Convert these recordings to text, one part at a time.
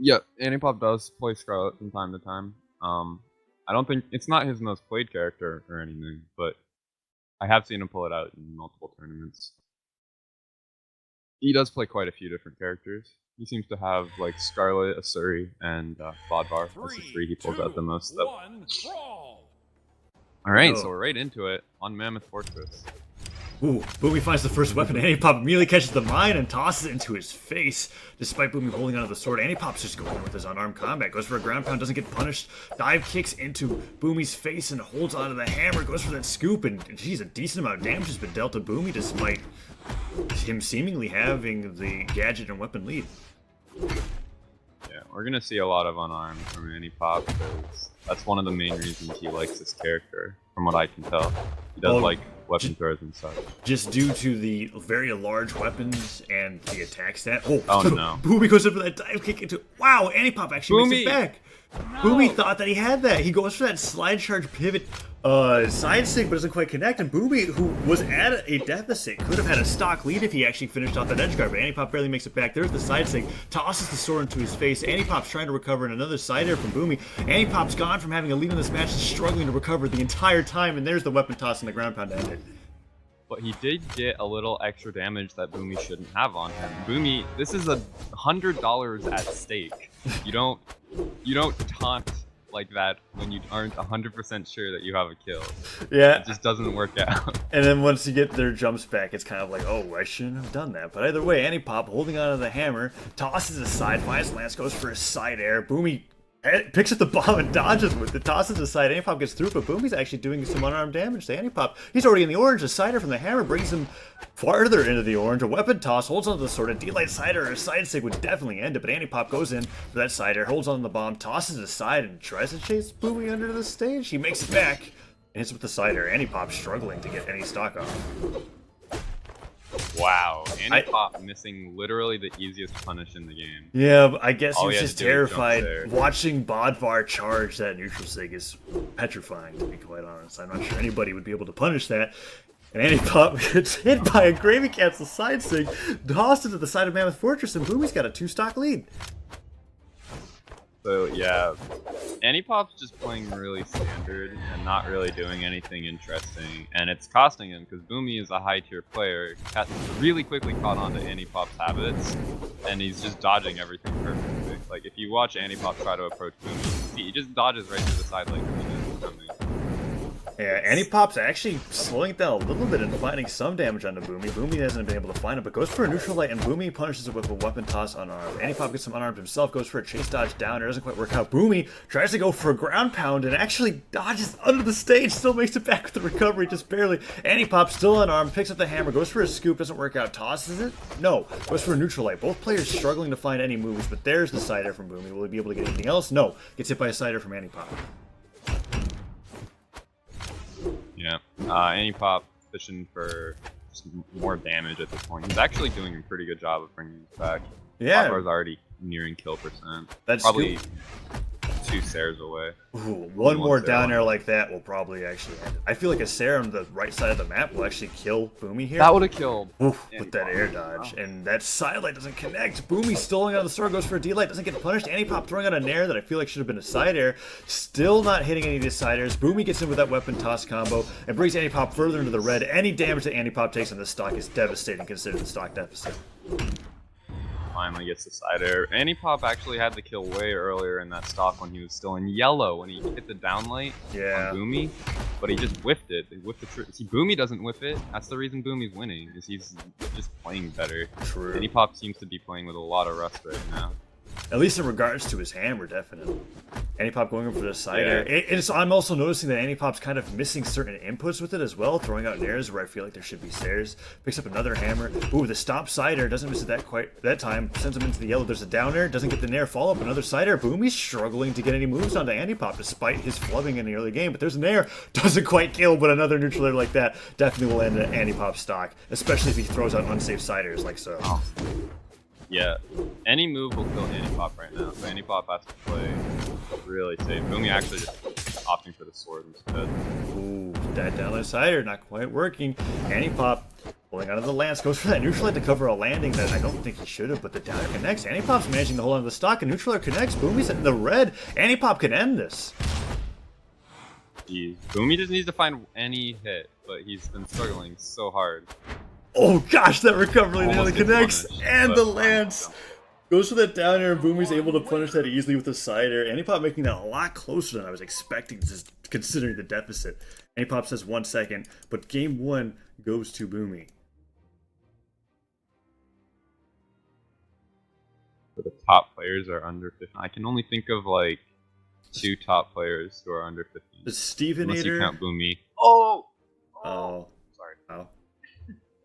Yeah, Antipop does play Scarlet from time to time. I don't think it's not his most played character or anything, but I have seen him pull it out in multiple tournaments. He does play quite a few different characters. He seems to have like Scarlet, Asuri, and Bodvar. That's the three he pulls out the most of. Alright, so we're right into it on Mammoth Fortress. Ooh, Boomie finds the first weapon. Antipop immediately catches the mine and tosses it into his face. Despite Boomie holding onto the sword, Antipop's just going with his unarmed combat. Goes for a ground pound, doesn't get punished. Dive kicks into Boomie's face and holds onto the hammer. Goes for that scoop, and geez, a decent amount of damage has been dealt to Boomie despite him seemingly having the gadget and weapon lead. Yeah, we're gonna see a lot of unarmed from Antipop because that's one of the main reasons he likes this character, from what I can tell. He does like weapon throws and such. Just due to the very large weapons and the attack stat. Oh no. Boomie goes in for that dive kick into. Wow, Antipop actually makes it back. No. Boomie thought that he had that. He goes for that slide charge pivot side sig, but doesn't quite connect. And Boomie, who was at a deficit, could have had a stock lead if he actually finished off that edge guard. But Antipop barely makes it back. There's the side sig, tosses the sword into his face. Antipop's trying to recover in another side air from Boomie. Antipop's gone from having a lead in this match to struggling to recover the entire time. And there's the weapon toss and the ground pound to end it. But he did get a little extra damage that Boomie shouldn't have on him. Boomie, this is $100 at stake. You don't taunt like that when you aren't 100% sure that you have a kill. Yeah. It just doesn't work out. And then once you get their jumps back, it's kind of like, oh, I shouldn't have done that. But either way, Antipop holding onto the hammer, tosses aside, finds Lance, goes for a side air. Boomie picks up the bomb and dodges with it, tosses aside. Antipop gets through, but Boomie's actually doing some unarmed damage to Antipop. He's already in the orange. A cider from the hammer brings him farther into the orange. A weapon toss holds onto the sword. A D-light cider or a side sig would definitely end it, but Antipop goes in for that cider, holds on the bomb, tosses it aside, and tries to chase Boomie under the stage. He makes it back and hits with the cider. Antipop struggling to get any stock off. Wow, Antipop missing literally the easiest punish in the game. Yeah, but I guess he was just terrified. Watching Bodvar charge that neutral sig is petrifying, to be quite honest. I'm not sure anybody would be able to punish that. And Antipop gets hit by a Gravy Cancel side sig, tossed into the side of Mammoth Fortress, and Boomie's got a 2-stock lead. So yeah, Antipop's just playing really standard and not really doing anything interesting, and it's costing him because Boomie is a high tier player. Really quickly caught on to Antipop's habits, and he's just dodging everything perfectly. Like if you watch Antipop try to approach Boomie, he just dodges right to the side like he's coming. Yeah, Antipop's actually slowing it down a little bit and finding some damage onto Boomie. Boomie hasn't been able to find it, but goes for a neutral light, and Boomie punishes it with a weapon toss unarmed. Antipop gets some unarmed himself, goes for a chase dodge down. It doesn't quite work out. Boomie tries to go for a ground pound and actually dodges under the stage, still makes it back with the recovery, just barely. Antipop still unarmed, picks up the hammer, goes for a scoop, doesn't work out, tosses it? No, goes for a neutral light. Both players struggling to find any moves, but there's the cider from Boomie. Will he be able to get anything else? No, gets hit by a cider from Antipop. Yeah, Antipop fishing for some more damage at this point. He's actually doing a pretty good job of bringing this back. Yeah. Bodvar's already nearing kill percent. That's probably 2 Sares away. Ooh, one more down air like that will probably actually end it. I feel like a Sare on the right side of the map will actually kill Boomie here. That would have killed. Oof, with that air dodge. Wow. And that side light doesn't connect. Boomie stalling out of the sword, goes for a D-light, doesn't get punished. Antipop throwing out a nair that I feel like should have been a side air. Still not hitting any of these side airs. Boomie gets in with that weapon toss combo and brings Antipop further into the red. Any damage that Antipop takes on this stock is devastating considering the stock deficit. Finally gets the side air. Antipop actually had the kill way earlier in that stock when he was still in yellow, when he hit the downlight on Boomie, but he just whiffed it. He whiffed the See, Boomie doesn't whiff it. That's the reason Boomie's winning, is he's just playing better. True. Antipop seems to be playing with a lot of rust right now. At least in regards to his hammer, definitely. Antipop going for the side air. I'm also noticing that Antipop's kind of missing certain inputs with it as well, throwing out nairs where I feel like there should be stairs. Picks up another hammer. Ooh, the stomp side air doesn't miss it that time. Sends him into the yellow. There's a down air. Doesn't get the nair follow up. Another side air. Boomie's struggling to get any moves onto Antipop despite his flubbing in the early game. But there's an air. Doesn't quite kill, but another neutral air like that definitely will end an Antipop stock, especially if he throws out unsafe side airs like so. Oh. Yeah, any move will kill Antipop right now, so Antipop has to play really safe. Boomie actually just opting for the sword instead. Ooh, that downlight cider not quite working. Antipop Pulling out of the lance, goes for that neutral to cover a landing that I don't think he should have, but the downer connects. Antipop's managing to hold on to the stock, and neutral connects. Boomie's in the red. Antipop could end this. Jeez. Boomie just needs to find any hit, but he's been struggling so hard. Oh gosh, that recovery nearly Almost gets connects, punished, and but the lance goes for that down air, and Boomie's able to punish that easily with the side air. Antipop making that a lot closer than I was expecting, just considering the deficit. Antipop says 1 second, but game 1 goes to Boomie. The top players are under 15. I can only think of like 2 top players who are under 15. The Stevenator. Unless you count Boomie. Oh! Sorry. Wow.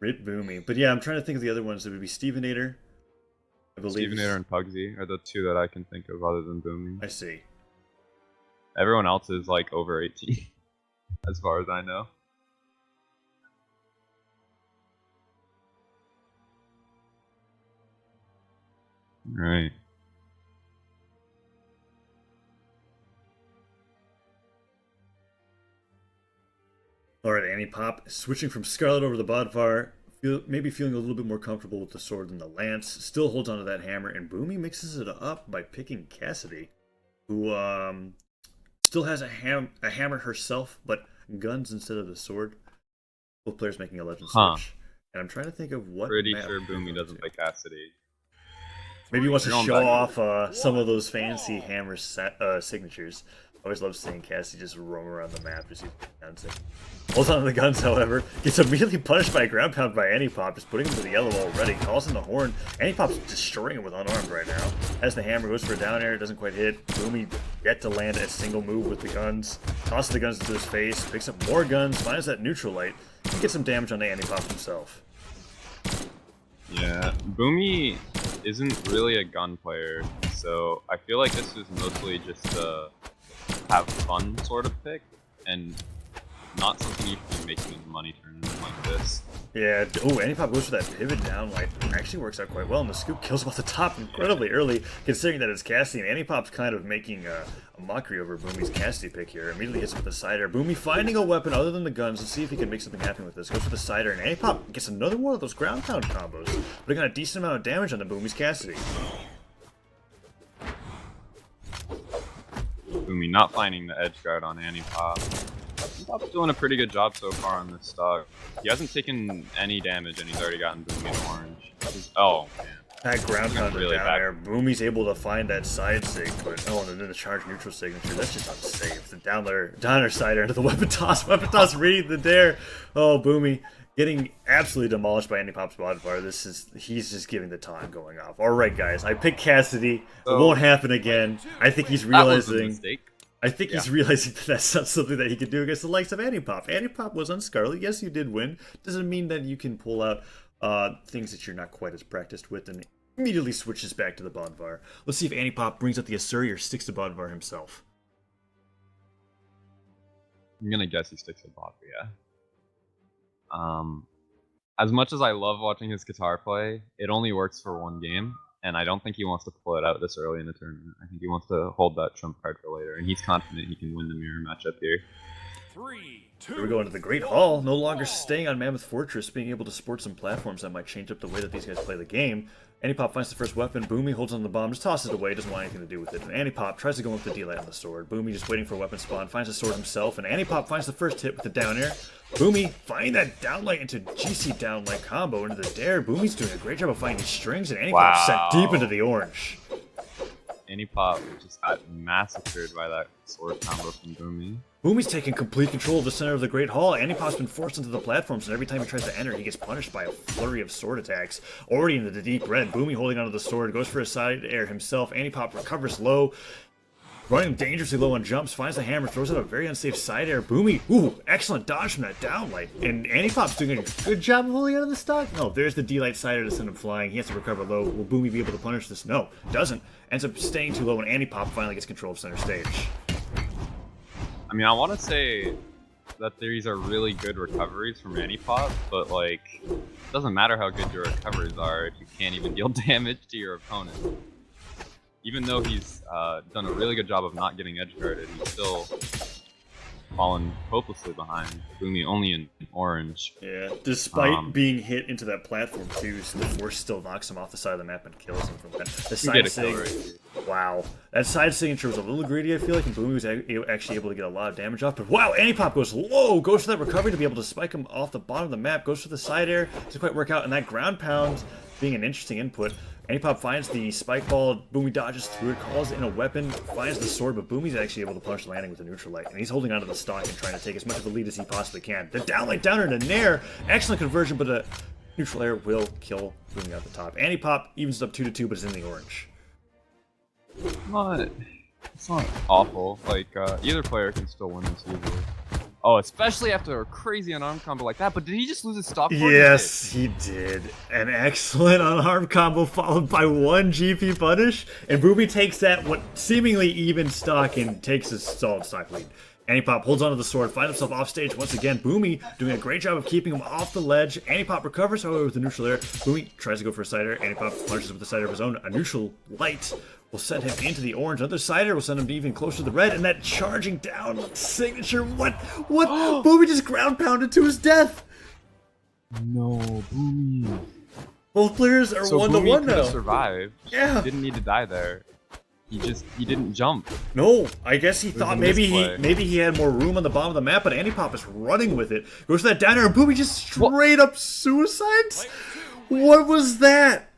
Rip Boomie. But yeah, I'm trying to think of the other ones. It would be Stevenator. I believe. Stevenator and Pugsy are the 2 that I can think of other than Boomie. I see. Everyone else is like over 18, as far as I know. Right. Alright, Antipop switching from Scarlet over to Bodvar, maybe feeling a little bit more comfortable with the sword than the lance. Still holds onto that hammer, and Boomie mixes it up by picking Cassidy, who still has a hammer herself, but guns instead of the sword. Both players making a legend switch. And I'm trying to think of what. Pretty sure Boomie doesn't play Cassidy. Maybe he wants to show off some of those fancy hammer signatures. I always love seeing Cassidy just roam around the map, just using guns. Holds on to the guns, however, gets immediately punished by a ground pound by Antipop, just putting him to the yellow already. Calls in the horn. Antipop's destroying him with unarmed right now. As the hammer goes for a down air, doesn't quite hit. Boomie yet to land a single move with the guns. Tosses the guns into his face, picks up more guns, finds that neutral light. He gets some damage on the Antipop himself. Yeah, Boomie isn't really a gun player, so I feel like this is mostly just a have fun sort of pick, and not something you should be making money tournament like this. Yeah, oh, Antipop goes for that pivot down light. It actually works out quite well, and the scoop kills him off the top incredibly early, considering that it's Cassidy, and Antipop's kind of making a mockery over Boomie's Cassidy pick here. Immediately hits with the cider. Boomie finding a weapon other than the guns. Let's see if he can make something happen with this. Goes for the cider, and Antipop gets another one of those ground pound combos, putting on a decent amount of damage on the Boomie's Cassidy. Boomie not finding the edge guard on Antipop. Antipop's doing a pretty good job so far on this stock. He hasn't taken any damage, and he's already gotten Boomie in orange. Oh, man. That ground pound really down bad. there. Boomie's able to find that side sig, but and then the charge neutral signature. That's just unsafe. The downer cider into the weapon toss. Weapon toss reading the dare. Oh, Boomie getting absolutely demolished by Antipop's Bodvar. He's just giving the taunt going off. All right, guys. I picked Cassidy. It won't happen again. I think he's realizing. That was a mistake. I think he's realizing that that's not something that he can do against the likes of Antipop. Antipop was on Scarlet. Yes, you did win. Doesn't mean that you can pull out things that you're not quite as practiced with, and immediately switches back to the Bodvar. Let's see if Antipop brings up the Asuri or sticks to Bodvar himself. I'm gonna guess he sticks with Bodvar, yeah. As much as I love watching his guitar play, it only works for one game, and I don't think he wants to pull it out this early in the tournament. I think he wants to hold that trump card for later, and he's confident he can win the mirror matchup here. 3, 2, Here we go into the Great Hall, no longer staying on Mammoth Fortress, being able to sport some platforms that might change up the way that these guys play the game. Antipop finds the first weapon. Boomie holds on the bomb, just tosses it away, doesn't want anything to do with it. And Antipop tries to go with the D-light on the sword. Boomie just waiting for a weapon spawn, finds the sword himself, and Antipop finds the first hit with the down air. Boomie finding that downlight into GC downlight combo into the dare. Boomie's doing a great job of finding these strings, and Antipop sent deep into the orange. Antipop just got massacred by that sword combo from Boomie. Boomie's taking complete control of the center of the Great Hall. Antipop's been forced into the platforms, and every time he tries to enter, he gets punished by a flurry of sword attacks. Already into the deep red, Boomie holding onto the sword, goes for a side air himself. Antipop recovers low, running dangerously low on jumps, finds the hammer, throws out a very unsafe side air. Boomie, ooh, excellent dodge from that downlight. And Antipop's doing a good job of holding out of the stock. No, there's the D-light side air to send him flying. He has to recover low. Will Boomie be able to punish this? No, doesn't. Ends up staying too low, and Antipop finally gets control of center stage. I mean, I want to say that these are really good recoveries from Antipop, but like, it doesn't matter how good your recoveries are if you can't even deal damage to your opponent. Even though he's done a really good job of not getting edge guarded, he's still fallen hopelessly behind. Boomie only in orange. Yeah, despite being hit into that platform too, so the force still knocks him off the side of the map and kills him from that. The side sig, wow, that side signature was a little greedy. I feel like, and Boomie was actually able to get a lot of damage off. But wow, Antipop goes low, goes for that recovery to be able to spike him off the bottom of the map. Goes for the side air, doesn't quite work out, and that ground pound being an interesting input. Antipop finds the spike ball, Boomie dodges through it, calls in a weapon, finds the sword, but Boomie's actually able to punch the landing with a neutral light, and he's holding onto the stock and trying to take as much of the lead as he possibly can. The downlight downer and a nair, excellent conversion, but a neutral air will kill Boomie at the top. Antipop evens it up 2-2, but is in the orange. It's not awful. Like, either player can still win this easily. Oh, especially after a crazy unarmed combo like that. But did he just lose his stock? Yes, he did. An excellent unarmed combo followed by one GP punish. And Boomie takes that, what seemingly even stock, and takes his solid stock lead. Antipop holds onto the sword, finds himself off stage once again. Boomie doing a great job of keeping him off the ledge. Antipop recovers, however, with the neutral air. Boomie tries to go for a side air. Antipop punches with the side air of his own. A neutral light will send him into the orange. Another side air will send him even closer to the red. And that charging down signature. What? Boomie just ground pounded to his death. No, Boomie. Both players are 1-1 now. Survived. Yeah. He didn't need to die there. He didn't jump. No, I guess he thought maybe he had more room on the bottom of the map, but Antipop is running with it. Goes to that downer, and Boomie just straight up suicides? What was that?